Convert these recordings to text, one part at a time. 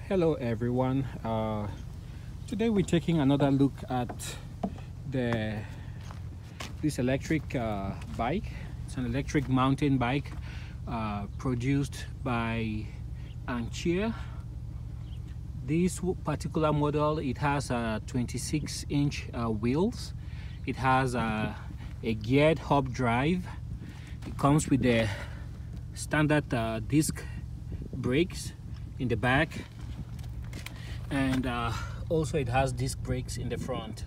Hello everyone. Today we're taking another look at this electric bike. It's an electric mountain bike produced by Ancheer. This particular model, it has 26-inch wheels. It has a geared hub drive. It comes with the standard disc brakes in the back, and also it has disc brakes in the front.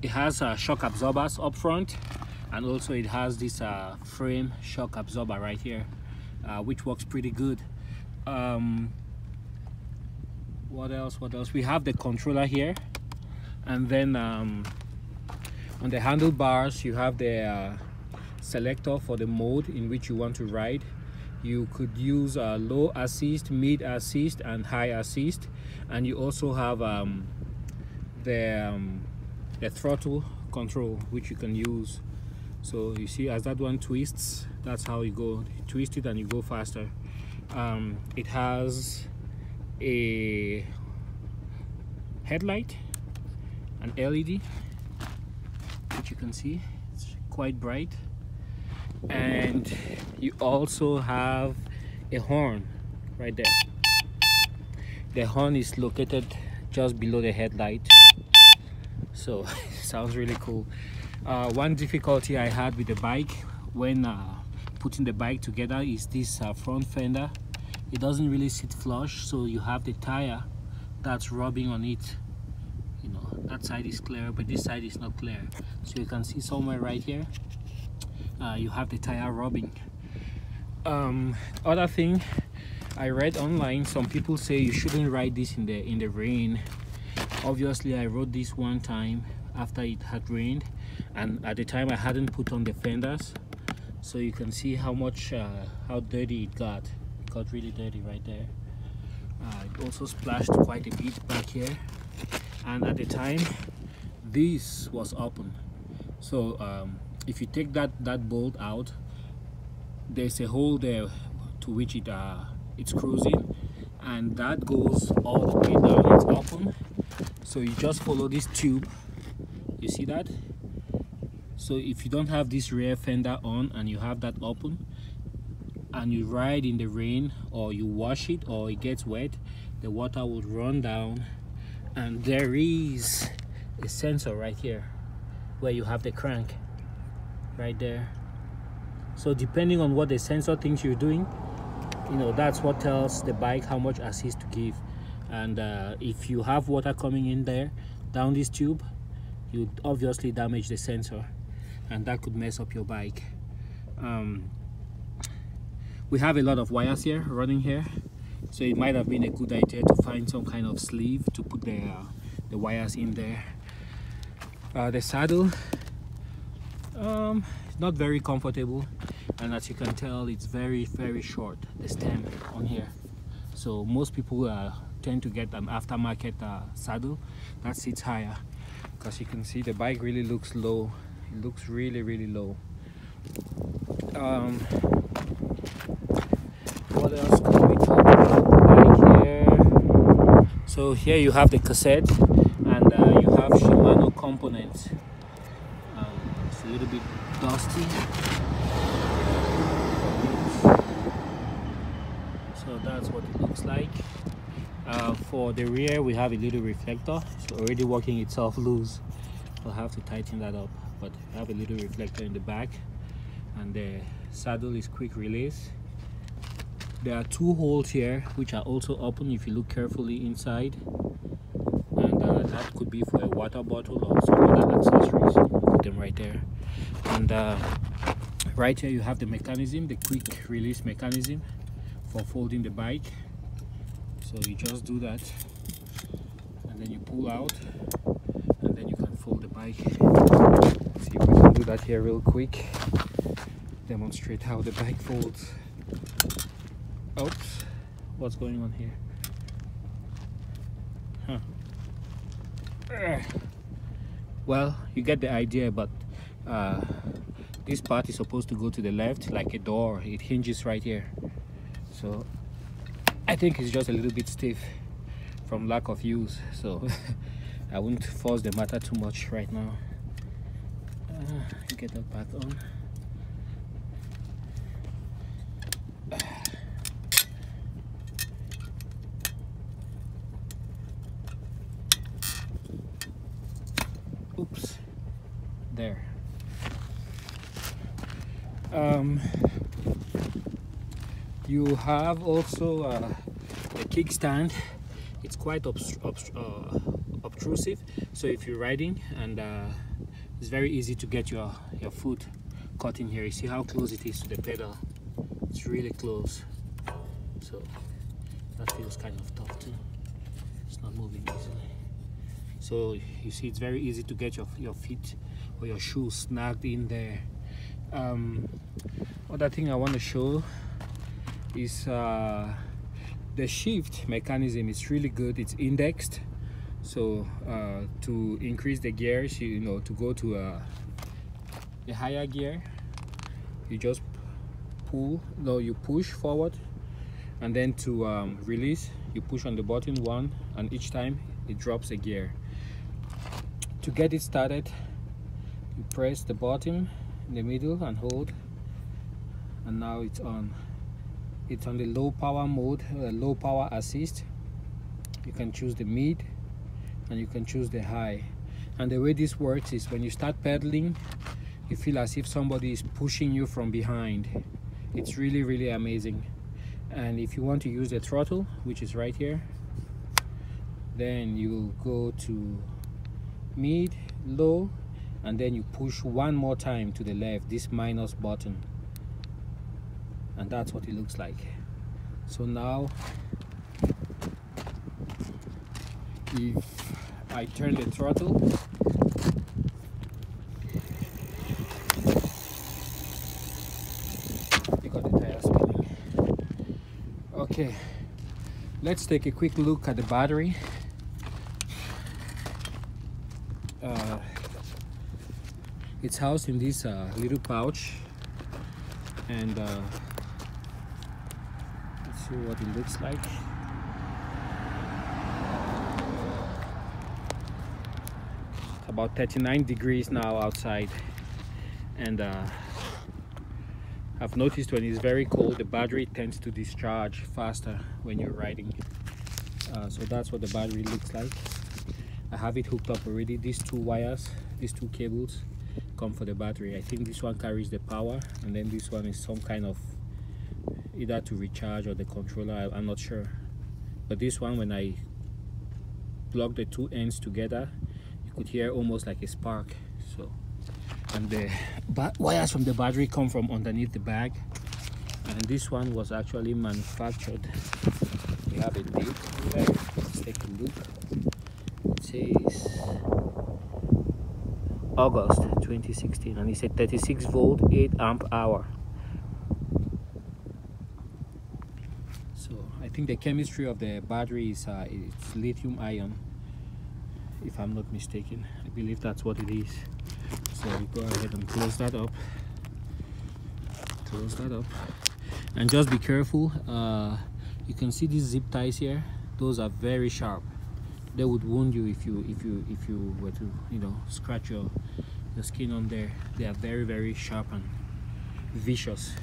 It has shock absorbers up front, and also it has this frame shock absorber right here, which works pretty good. What else? We have the controller here, and then on the handlebars you have the selector for the mode in which you want to ride. You could use low assist, mid assist, and high assist, and you also have the throttle control, which you can use. So you see, as that one twists, that's how you go. You twist it and you go faster. It has a headlight, an LED, which you can see, it's quite bright. And you also have a horn right there. The horn is located just below the headlight, so it sounds really cool. One difficulty I had with the bike when putting the bike together is this front fender. It doesn't really sit flush, so you have the tire that's rubbing on it. You know, that side is clear, but this side is not clear. So you can see somewhere right here, you have the tire rubbing. Other thing I read online, some people say you shouldn't ride this in the rain. Obviously I rode this one time after it had rained, and at the time I hadn't put on the fenders, so you can see how much how dirty it got. It got really dirty right there. It also splashed quite a bit back here, and at the time this was open. So if you take that bolt out, there's a hole there to which it's cruising, and that goes all the way down. It's open, so you just follow this tube. You see that? So if you don't have this rear fender on and you have that open, and you ride in the rain, or you wash it, or it gets wet, the water will run down, and there is a sensor right here where you have the crank right there. So depending on what the sensor thinks you're doing, you know, that's what tells the bike how much assist to give. And if you have water coming in there down this tube, you obviously damage the sensor, and that could mess up your bike. We have a lot of wires here running here, so it might have been a good idea to find some kind of sleeve to put the wires in there. The saddle, not very comfortable, and as you can tell, it's very short, the stem on here. So most people tend to get an aftermarket saddle that sits higher, because you can see the bike really looks low. It looks really low. What else could we talk about right here? So here you have the cassette, and you have Shimano components. It's a little bit dusty, so that's what it looks like. For the rear, we have a little reflector. It's already working itself loose. I'll have to tighten that up, but we have a little reflector in the back, and the saddle is quick release. There are two holes here which are also open if you look carefully inside, and that could be for a water bottle or some other accessories. Put them right there. And right here you have the mechanism, the quick release mechanism for folding the bike. So you just do that, and then you pull out, and then you can fold the bike. Let's see if we can do that here real quick. Demonstrate how the bike folds. Oops, what's going on here? Well, you get the idea, but this part is supposed to go to the left like a door. It hinges right here. So I think it's just a little bit stiff from lack of use, so I won't force the matter too much right now. Get that back on. Oops, there. You have also a kickstand. It's quite obtrusive, so if you're riding, and it's very easy to get your foot caught in here. You see how close it is to the pedal? It's really close, so that feels kind of tough too. It's not moving easily. So you see, it's very easy to get your feet or your shoes snagged in there. Other thing I want to show is the shift mechanism is really good. It's indexed, so to increase the gears, to go to a higher gear, you just you push forward, and then to release, you push on the button one, and each time it drops a gear. To get it started, you press the button in the middle and hold, and now it's on. It's on the low power mode, low power assist. You can choose the mid and you can choose the high. And the way this works is when you start pedaling, you feel as if somebody is pushing you from behind. It's really, really amazing. And if you want to use the throttle, which is right here, then you go to mid, low, and then you push one more time to the left, this minus button. And that's what it looks like. So now if I turn the throttle, you got the tire spinning. Okay, let's take a quick look at the battery. It's housed in this little pouch, and see what it looks like. It's about 39 degrees now outside, and I've noticed when it's very cold, the battery tends to discharge faster when you're riding. So that's what the battery looks like. I have it hooked up already. These two wires, these two cables come for the battery. I think this one carries the power, and then this one is some kind of either to recharge or the controller. I'm not sure, but this one, when I plug the two ends together, you could hear almost like a spark. So, and the wires from the battery come from underneath the bag, and this one was actually manufactured. We have a date here. Let's take a look. It says August 2016, and it's a 36 volt 8 amp hour. I think the chemistry of the battery is it's lithium ion, if I'm not mistaken. I believe that's what it is. So we go ahead and close that up. Close that up, and just be careful. You can see these zip ties here. Those are very sharp. They would wound you if you were to scratch your skin on there. They are very, very sharp and vicious.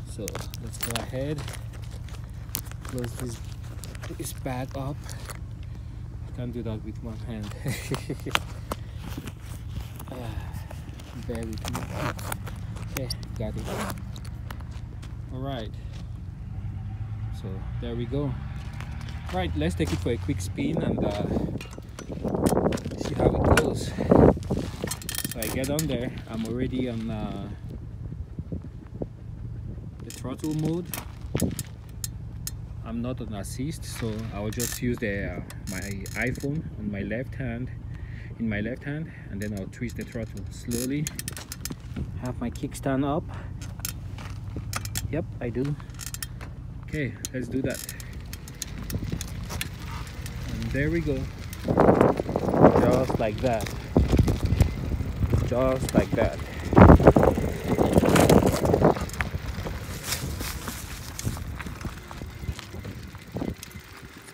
So let's go ahead. Close this bag up. I can't do that with one hand. Bear with me. Okay, got it. All right. So there we go. Right, let's take it for a quick spin and see how it goes. So I get on there. I'm already on the throttle mode. I'm not on assist, so I will just use my iPhone on my left hand, and then I'll twist the throttle slowly. Have my kickstand up. Yep, I do. Okay, let's do that. And there we go. Just like that. Just like that.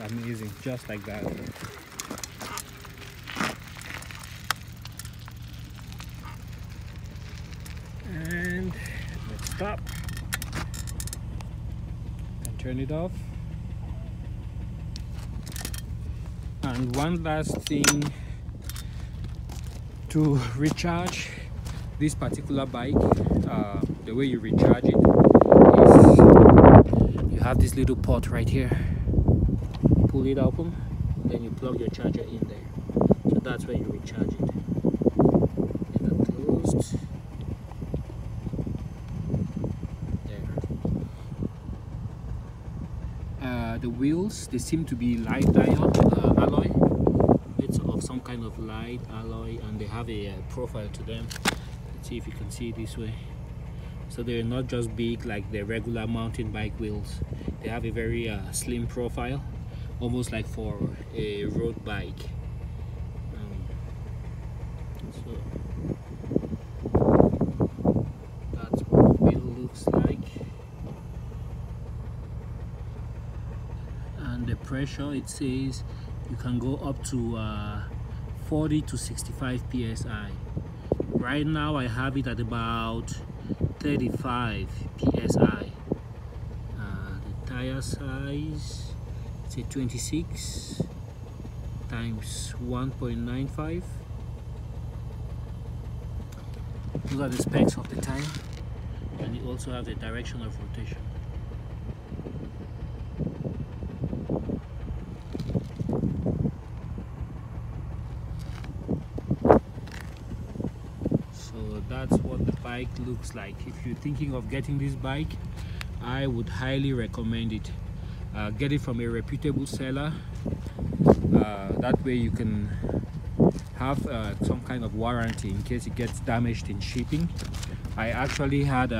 amazing, just like that. And let's stop and turn it off. And one last thing, to recharge this particular bike, the way you recharge it is you have this little port right here. Pull it open, then you plug your charger in there. So that's where you recharge it. Get that closed. There. The wheels, they seem to be light alloy. It's of some kind of light alloy, and they have a profile to them. Let's see if you can see it this way. So they're not just big like the regular mountain bike wheels. They have a very slim profile, almost like for a road bike. So that's what the wheel looks like. And the pressure, it says you can go up to 40 to 65 psi. Right now I have it at about 35 psi. The tire size, it's a 26 times 1.95. Those are the specs of the tire, and it also has a direction of rotation. So that's what the bike looks like. If you're thinking of getting this bike, I would highly recommend it. Get it from a reputable seller. That way you can have some kind of warranty in case it gets damaged in shipping. I actually had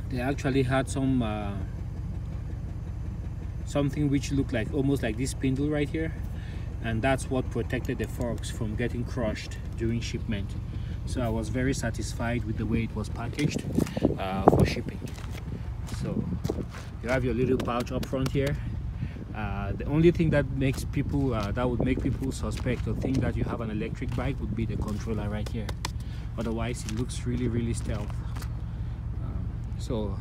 they actually had some something which looked like almost like this spindle right here, and that's what protected the forks from getting crushed during shipment. So I was very satisfied with the way it was packaged for shipping. So you have your little pouch up front here. The only thing that makes people that would make people suspect or think that you have an electric bike would be the controller right here. Otherwise it looks really stealth. So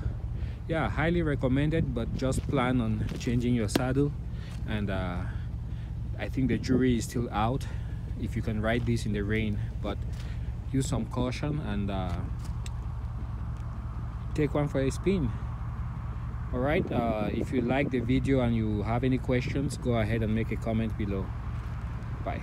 yeah, highly recommended, but just plan on changing your saddle. And I think the jury is still out if you can ride this in the rain, but use some caution and take one for a spin. All right, if you like the video and you have any questions, go ahead and make a comment below. Bye.